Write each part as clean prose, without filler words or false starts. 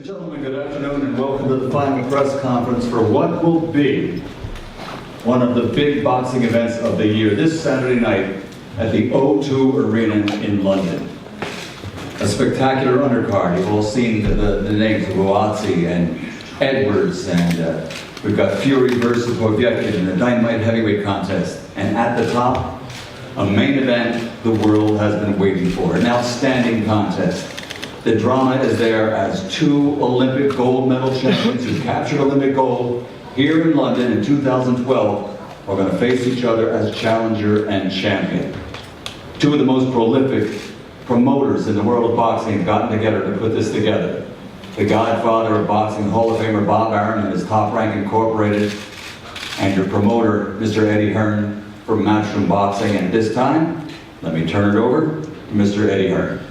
and gentlemen, good afternoon and welcome to the final press conference for what will be one of the big boxing events of the year this Saturday night at the O2 Arena in London. A spectacular undercard. You've all seen the names of Buatsi and Edwards, and we've got Fury versus Povetkin in the Dynamite Heavyweight contest. And at the top, a main event the world has been waiting for. An outstanding contest. The drama is there as two Olympic gold medal champions who captured Olympic gold here in London in 2012 are going to face each other as challenger and champion. Two of the most prolific promoters in the world of boxing have gotten together to put this together. The godfather of boxing, Hall of Famer Bob Arum and his Top Rank Incorporated, and your promoter, Mr. Eddie Hearn from Matchroom Boxing. And this time, let me turn it over to Mr. Eddie Hearn.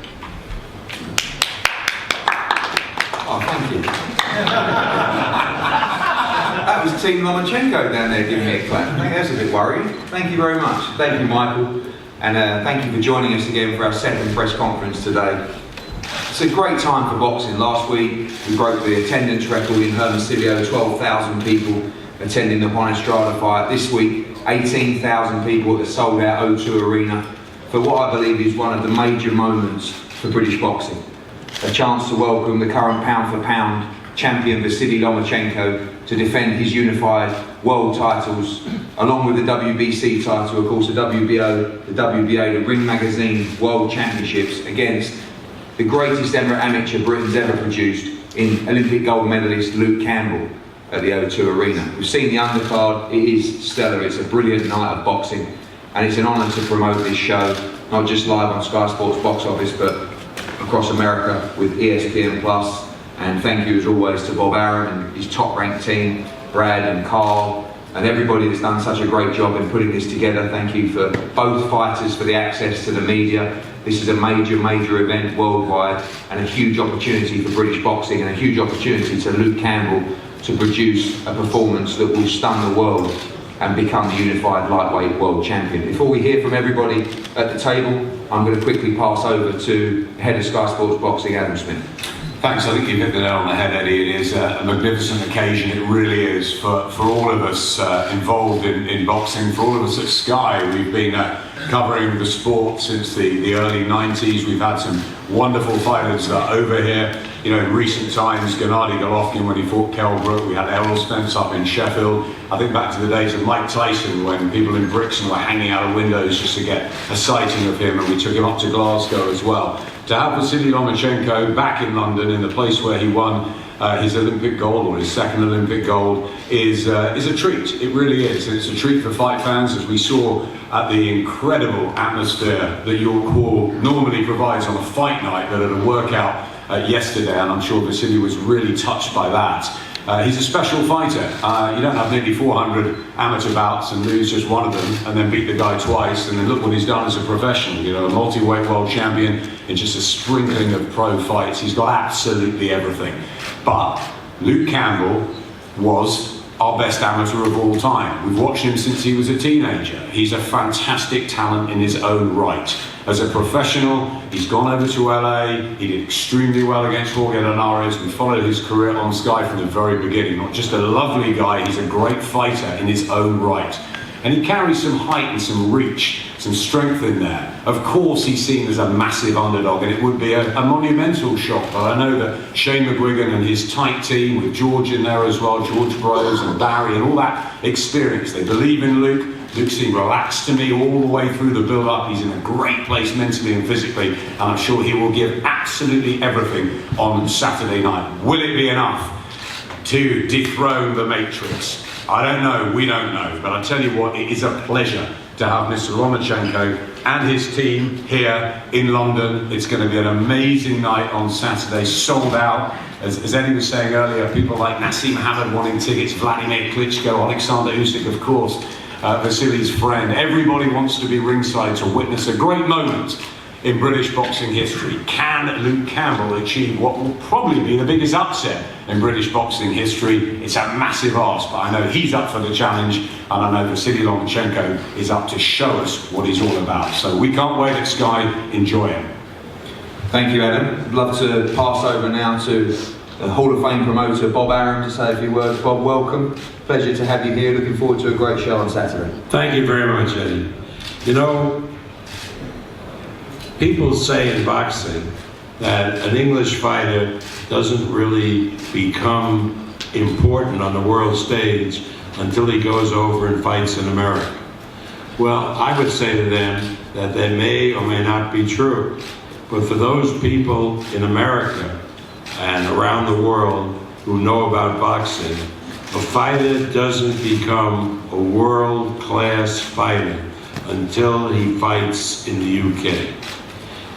Oh, thank you. That was Team Lomachenko down there giving me a clap. I think that's a bit worrying. Thank you very much. Thank you, Michael. And thank you for joining us again for our second press conference today. It's a great time for boxing. Last week, we broke the attendance record in Hermosillo, 12,000 people attending the Juan Estrada fight. This week, 18,000 people at the sold-out O2 Arena for what I believe is one of the major moments for British boxing. A chance to welcome the current pound-for-pound champion Vasiliy Lomachenko to defend his unified world titles, along with the WBC title, of course the WBO, the WBA, the Ring Magazine World Championships, against the greatest ever amateur Britain's ever produced in Olympic gold medalist Luke Campbell at the O2 Arena. We've seen the undercard. It is stellar. It's a brilliant night of boxing, and it's an honour to promote this show, not just live on Sky Sports box office, but across America with ESPN+. And thank you as always to Bob Arum and his top ranked team, Brad and Carl, and everybody that's done such a great job in putting this together. Thank you for both fighters for the access to the media. This is a major event worldwide, and a huge opportunity for British boxing, and a huge opportunity to Luke Campbell to produce a performance that will stun the world and become the unified lightweight world champion. Before we hear from everybody at the table, I'm going to quickly pass over to Head of Sky Sports Boxing, Arum Smith. Thanks, I think you've hit the nail on the head, Eddie. It is a magnificent occasion, it really is, for all of us involved in boxing, for all of us at Sky. We've been covering the sport since the early 90s. We've had some wonderful fighters over here. You know, in recent times, Gennady Golovkin when he fought Kell Brook, we had Errol Spence up in Sheffield. I think back to the days of Mike Tyson when people in Brixton were hanging out of windows just to get a sighting of him, and we took him up to Glasgow as well. To have Vasiliy Lomachenko back in London, in the place where he won his Olympic gold, or his second Olympic gold, is a treat. It really is. It's a treat for fight fans, as we saw at the incredible atmosphere that your call normally provides on a fight night, but at a workout yesterday, and I'm sure Vasiliy was really touched by that. He's a special fighter. You don't have nearly 400 amateur bouts and lose just one of them and then beat the guy twice, and then look what he's done as a professional. You know, a multi-weight world champion in just a sprinkling of pro fights. He's got absolutely everything. But Luke Campbell was our best amateur of all time. We've watched him since he was a teenager. He's a fantastic talent in his own right. As a professional, he's gone over to LA. He did extremely well against Jorge Linares. We followed his career on Sky from the very beginning. Not just a lovely guy, he's a great fighter in his own right. And he carries some height and some reach, some strength in there. Of course, he's seen as a massive underdog, and it would be a monumental shock. But I know that Shane McGuigan and his tight team, with George in there as well, George Bros and Barry and all that experience, they believe in Luke. Luke seemed relaxed to me all the way through the build-up. He's in a great place mentally and physically, and I'm sure he will give absolutely everything on Saturday night. Will it be enough to dethrone the Matrix? I don't know, we don't know, but I tell you what, it is a pleasure to have Mr. Lomachenko and his team here in London. It's going to be an amazing night on Saturday, sold out. As Eddie was saying earlier, people like Nassim Hamed wanting tickets, Vladimir Klitschko, Alexander Usyk, of course, Vasiliy's friend. Everybody wants to be ringside to witness a great moment in British boxing history. Can Luke Campbell achieve what will probably be the biggest upset in British boxing history? It's a massive ask, but I know he's up for the challenge, and I know Vasiliy Lomachenko is up to show us what he's all about. So we can't wait at Sky. Enjoy it. Thank you, Adam. I'd love to pass over now to Hall of Fame promoter Bob Arum to say a few words. Bob, welcome. Pleasure to have you here. Looking forward to a great show on Saturday. Thank you very much, Eddie. You know, people say in boxing that an English fighter doesn't really become important on the world stage until he goes over and fights in America. Well, I would say to them that they may or may not be true. But for those people in America and around the world who know about boxing, a fighter doesn't become a world-class fighter until he fights in the UK.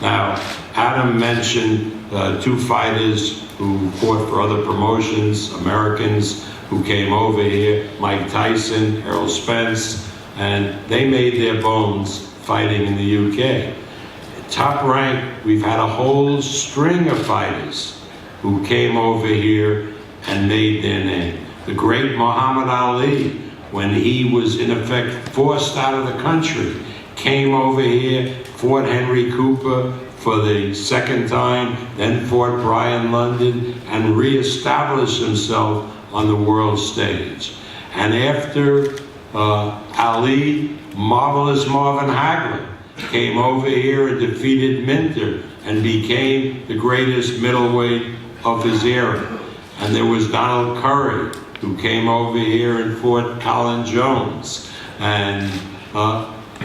Now, Adam mentioned two fighters who fought for other promotions, Americans who came over here, Mike Tyson, Errol Spence, and they made their bones fighting in the UK. Top rank, we've had a whole string of fighters who came over here and made their name. The great Muhammad Ali, when he was in effect forced out of the country, came over here, fought Henry Cooper for the second time, then fought Brian London, and reestablished himself on the world stage. And after Ali, Marvelous Marvin Hagler came over here and defeated Minter and became the greatest middleweight of his era. And there was Donald Curry, who came over here and fought Colin Jones. And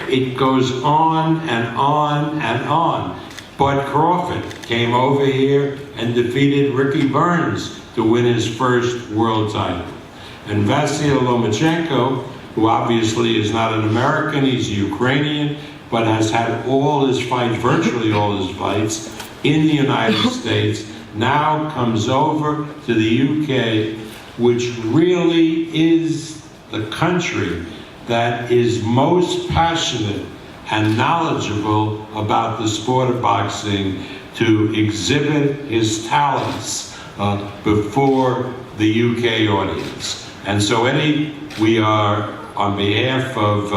it goes on and on and on. Bud Crawford came over here and defeated Ricky Burns to win his first world title. And Vasiliy Lomachenko, who obviously is not an American, he's Ukrainian, but has had all his fights, virtually all his fights, in the United States, now comes over to the UK, which really is the country that is most passionate and knowledgeable about the sport of boxing to exhibit his talents before the UK audience. And so, Eddie, we are, on behalf of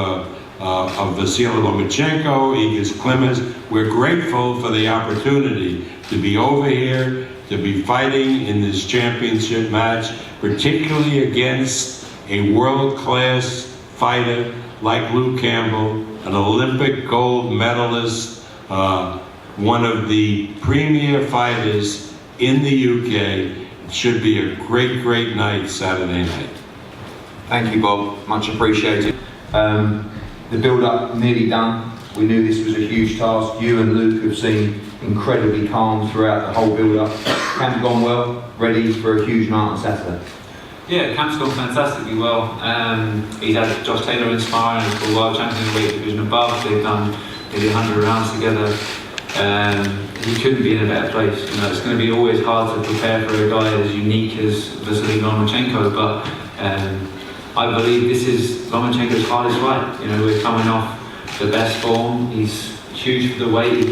Vasiliy Lomachenko, Igis Clemens, we're grateful for the opportunity to be over here, to be fighting in this championship match, particularly against a world-class fighter like Luke Campbell, an Olympic gold medalist, one of the premier fighters in the UK. It should be a great, great night Saturday night. Thank you, Bob. Much appreciated. The build-up nearly done. We knew this was a huge task. You and Luke have seemed incredibly calm throughout the whole build-up. Camp gone well, ready for a huge night on Saturday. Yeah, camp's gone fantastically well. He's had Josh Taylor inspiring for the World Champion weight division above. They've done nearly 100 rounds together. He couldn't be in a better place. You know, it's going to be always hard to prepare for a guy as unique as Vasiliy Lomachenko, but I believe this is Lomachenko's hardest fight. You know, we're coming off the best form. He's huge for the weight.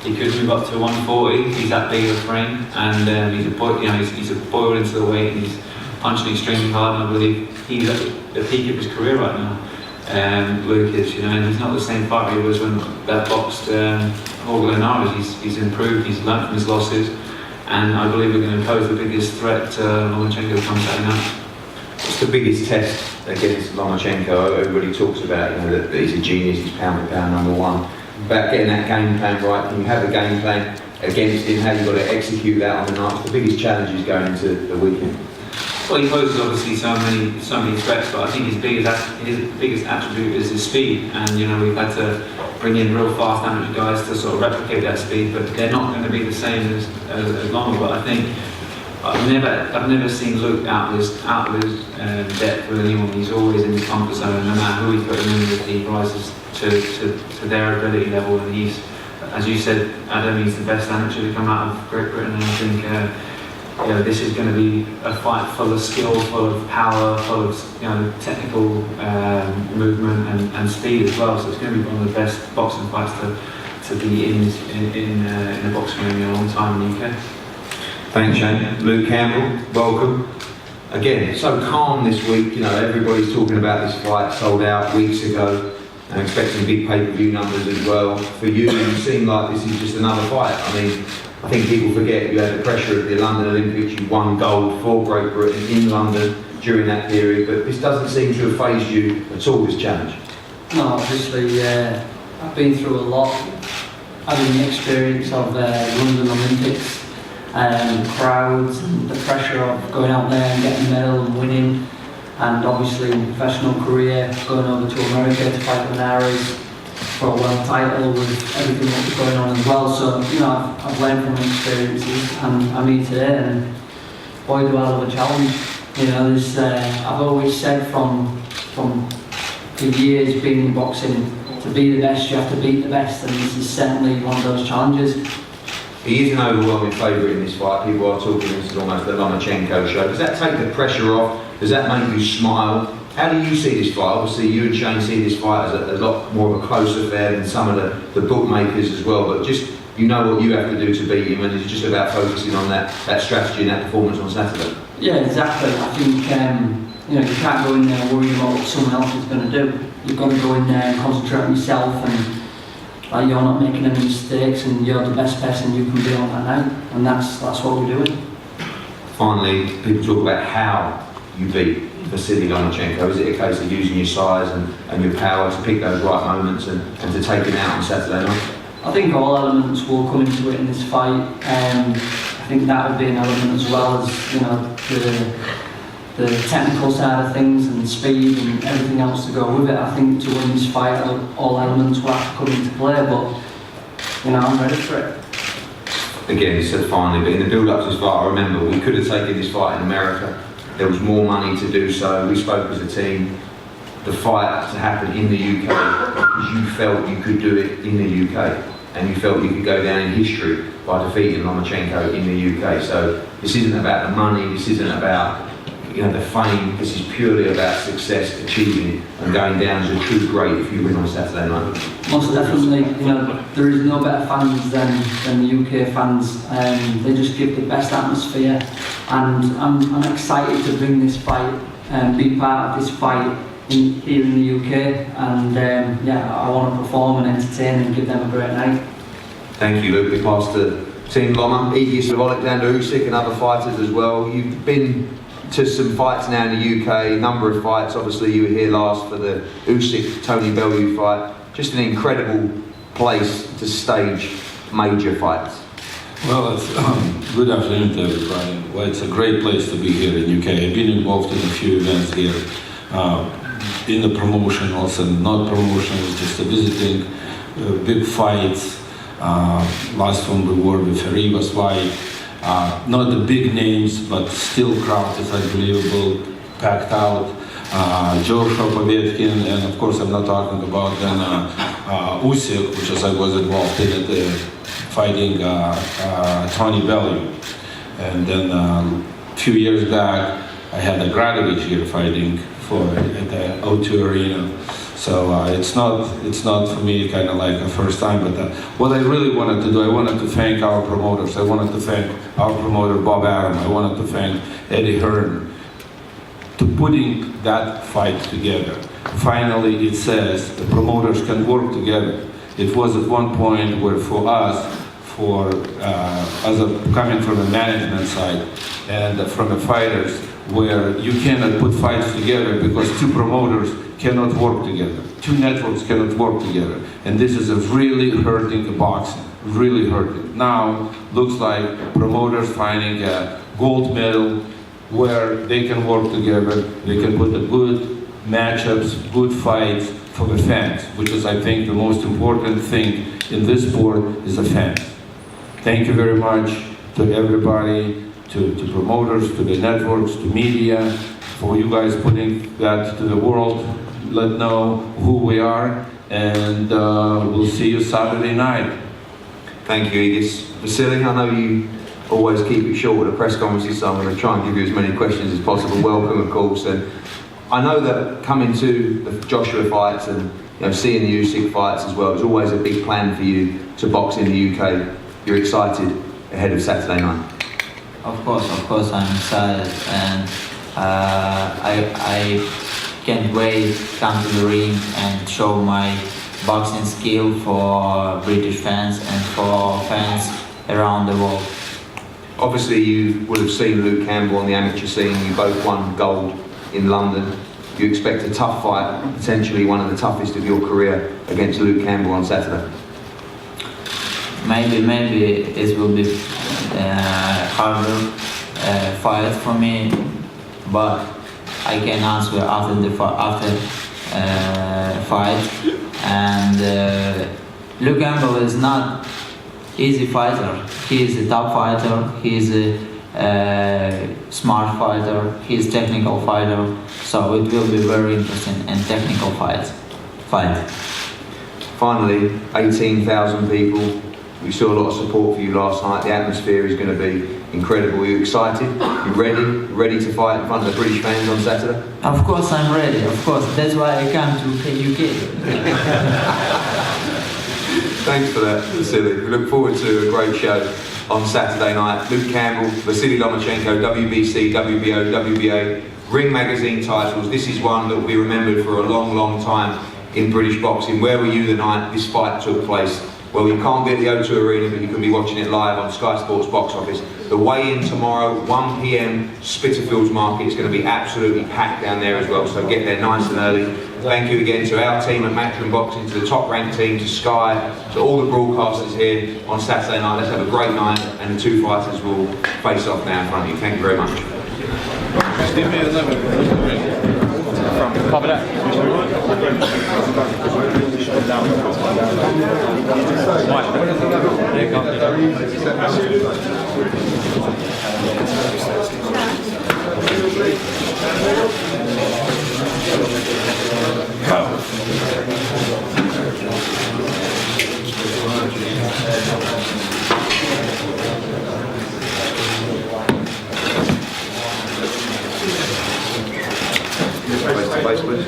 He could move up to 140. He's that big of a frame, and he's a boil into the weight, and he's punching extremely hard. And I believe he's at the peak of his career right now. Luke is, you know, and he's not the same fighter he was when that boxed Jorge Linares. He's improved. He's learned from his losses, and I believe we're going to pose the biggest threat to Lomachenko come Saturday night. What's the biggest test against Lomachenko? Everybody talks about, you know, that he's a genius. He's pound for pound number one. About getting that game plan right. Can you have a game plan against him? How you've got to execute that on the night? What's the biggest challenges going into the weekend? Well, he poses obviously so many threats, but I think his biggest attribute is his speed. And you know, we've had to bring in real fast amateur guys to sort of replicate that speed, but they're not going to be the same as Loma. But I think I've never seen Luke out of his depth with anyone. He's always in his comfort zone, no matter who he put him in with. He rises to their ability level, and he's, as you said, Adam, he's the best amateur to come out of Great Britain, and I think you know, this is going to be a fight full of skill, full of power, full of, you know, technical movement and speed as well. So it's going to be one of the best boxing fights to be in a boxing ring in a long time in the UK. Thanks, Shane. Luke Campbell, welcome. Again, so calm this week. You know, everybody's talking about this fight sold out weeks ago. I'm expecting big pay-per-view numbers as well. For you, you seem like this is just another fight. I mean, I think people forget you had the pressure of the London Olympics, you won gold for Great Britain in London during that period, but this doesn't seem to have fazed you at all, this challenge. No, obviously, I've been through a lot, having the experience of London Olympics, crowds, and the pressure of going out there and getting a medal and winning, and obviously professional career, going over to America to fight with Arum for a world title with everything that was going on as well. So, you know, I've learned from my experiences, and I'm here today, and boy do I love a challenge. You know, there's, I've always said from for years being in boxing, to be the best you have to beat the best, and this is certainly one of those challenges. He is an overwhelming favourite in this fight. People are talking this is almost the Lomachenko show. Does that take the pressure off? Does that make you smile? How do you see this fight? Obviously, you and Shane see this fight as a lot more of a close affair than some of the bookmakers as well. But just, you know what you have to do to beat him, and it's just about focusing on that strategy and that performance on Saturday. Yeah, exactly. I think you know, you can't go in there worrying about what someone else is going to do. You've got to go in there and concentrate on yourself, and you're not making any mistakes, and you're the best person you can be on that night, and that's what we're doing. Finally, people talk about how you beat Vasiliy Lomachenko. Is it a case of using your size and your power to pick those right moments and to take him out on Saturday night? I think all elements will come into it in this fight. I think that will be an element as well as, you know, the technical side of things and speed and everything else to go with it. I think to win this fight, all elements will have to come into play, but, you know, I'm ready for it. Again, he said finally, but in the build-up to this fight, I remember we could have taken this fight in America. There was more money to do so. We spoke as a team. The fight had to happen in the UK because you felt you could do it in the UK, and you felt you could go down in history by defeating Lomachenko in the UK. So this isn't about the money. This isn't about, you know, the fame. This is purely about success, achieving, and going down as a true great if you win on Saturday night. Most definitely, you know, there is no better fans than the UK fans. They just give the best atmosphere, and I'm excited to bring this fight and be part of this fight here in the UK. And yeah, I want to perform and entertain and give them a great night. Thank you, Luke. We pass to Team Loma, Aegis of Alexander Usyk and other fighters as well. You've been to some fights now in the UK, a number of fights. Obviously, you were here last for the Usyk-Tony Bellew fight. Just an incredible place to stage major fights. Well, good afternoon to everybody. Well, it's a great place to be here in UK. I've been involved in a few events here, in the promotion, also not promotion, just a visiting, big fights. Last one we were with Rivas fight. Not the big names, but still crowd is unbelievable, packed out. Joshua Povetkin, and of course I'm not talking about then Usyk, which I was involved in it, fighting Tony Bellew. And then a few years back I had a Gradovic here fighting at the O2 Arena. So it's not for me kind of like a first time, but what I really wanted to do, I wanted to thank our promoters. I wanted to thank our promoter Bob Arum. I wanted to thank Eddie Hearn to putting that fight together. Finally, it says the promoters can work together. It was at one point where for us, coming from the management side and from the fighters, where you cannot put fights together because two promoters cannot work together. Two networks cannot work together. And this is really hurting boxing, really hurting. Now, looks like promoters finding a gold medal where they can work together, they can put the good matchups, good fights for the fans, which is, I think, the most important thing in this sport is the fans. Thank you very much to everybody, to promoters, to the networks, to media, for you guys putting that to the world. Let know who we are, and we'll see you Saturday night. Thank you, Aegis. Vasiliy, I know you always keep it short with the press conferences, so I'm going to try and give you as many questions as possible. Welcome, of course. And I know that coming to the Joshua fights and, you know, seeing the Usyk fights as well, it's always a big plan for you to box in the UK. You're excited ahead of Saturday night? Of course, I'm excited, and can't wait to come to the ring and show my boxing skill for British fans and for fans around the world. Obviously, you will have seen Luke Campbell on the amateur scene. You both won gold in London. You expect a tough fight, potentially one of the toughest of your career, against Luke Campbell on Saturday. Maybe it will be harder fight for me, but I can answer after the fight. And Luke Campbell is not easy fighter. He is a top fighter. He is a smart fighter. He is technical fighter. So it will be very interesting and technical fight. Finally, 18,000 people. We saw a lot of support for you last night. The atmosphere is going to be incredible. Are you excited? You ready? Ready to fight in front of the British fans on Saturday? Of course I'm ready, of course. That's why I come to UK. Thanks for that, Vasiliy. We look forward to a great show on Saturday night. Luke Campbell, Vasiliy Lomachenko, WBC, WBO, WBA, Ring Magazine titles. This is one that will be remembered for a long, long time in British boxing. Where were you the night this fight took place? Well, you can't get the O2 Arena, but you can be watching it live on Sky Sports Box Office. The weigh-in tomorrow, 1 PM, Spitalfields Market. It's going to be absolutely packed down there as well, so get there nice and early. Thank you again to our team at Matchroom Boxing, to the top-ranked team, to Sky, to all the broadcasters here on Saturday night. Let's have a great night, and the two fighters will face off now in front of you. Thank you very much. Cover that. Face, please.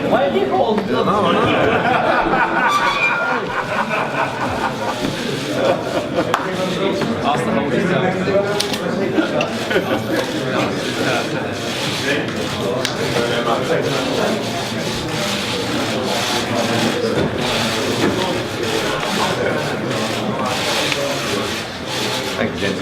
Why are you called? Ask the whole Thank you, gents.